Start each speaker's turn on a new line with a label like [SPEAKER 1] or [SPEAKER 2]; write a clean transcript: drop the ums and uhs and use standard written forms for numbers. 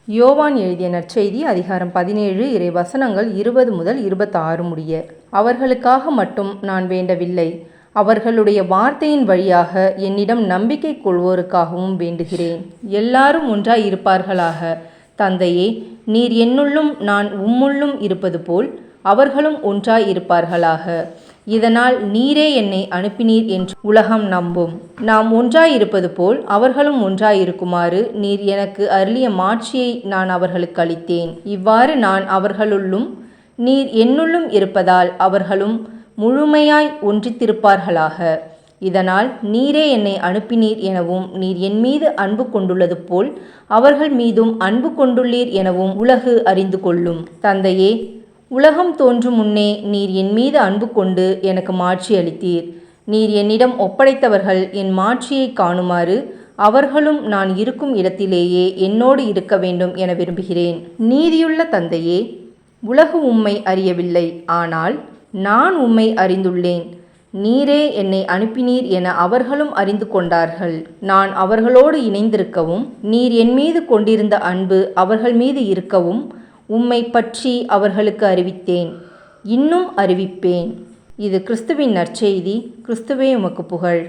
[SPEAKER 1] யோவான் எழுதிய நற்செய்தி அதிகாரம் 17 இறை வசனங்கள் 20 முதல் 26 முடிய. அவர்களுக்காக மட்டும் நான் வேண்டவில்லை, அவர்களுடைய வார்த்தையின் வழியாக என்னிடம் நம்பிக்கை கொள்வோருக்காகவும் வேண்டுகிறேன். எல்லாரும் ஒன்றாய் இருப்பார்களாக. தந்தையே, நீர் என்னுள்ளும் நான் உம்முள்ளும் இருப்பது போல் அவர்களும் ஒன்றாய் இருப்பார்களாக. இதனால் நீரே என்னை அனுப்பினீர் என்று உலகம் நம்பும். நாம் ஒன்றாயிருப்பது போல் அவர்களும் ஒன்றாயிருக்குமாறு நீர் எனக்கு அருளிய மாட்சியை நான் அவர்களுக்கு அளித்தேன். இவ்வாறு நான் அவர்களுள்ளும் நீர் என்னுள்ளும் இருப்பதால் அவர்களும் முழுமையாய் ஒன்றித்திருப்பார்களாக. இதனால் நீரே என்னை அனுப்பினீர் எனவும் நீர் என் மீது அன்பு கொண்டுள்ளது போல் அவர்கள் மீதும் அன்பு கொண்டுள்ளீர் எனவும் உலகு அறிந்து கொள்ளும். தந்தையே, உலகம் தோன்றும் முன்னே நீர் என் மீது அன்பு கொண்டு எனக்கு மாட்சி அளித்தீர். நீர் என்னிடம் ஒப்படைத்தவர்கள் என் மாட்சியை காணுமாறு அவர்களும் நான் இருக்கும் இடத்திலேயே என்னோடு இருக்க வேண்டும் என விரும்புகிறேன். நீதியுள்ள தந்தையே, உலகு உம்மை அறியவில்லை, ஆனால் நான் உம்மை அறிந்துள்ளேன். நீரே என்னை அனுப்பினீர் என அவர்களும் அறிந்து கொண்டார்கள். நான் அவர்களோடு இணைந்திருக்கவும் நீர் என் மீது கொண்டிருந்த அன்பு அவர்கள் மீது இருக்கவும் உம்மை பற்றி அவர்களுக்கு அறிவித்தேன், இன்னும் அறிவிப்பேன். இது கிறிஸ்துவின் நற்செய்தி. கிறிஸ்துவே உமக்கு புகழ்.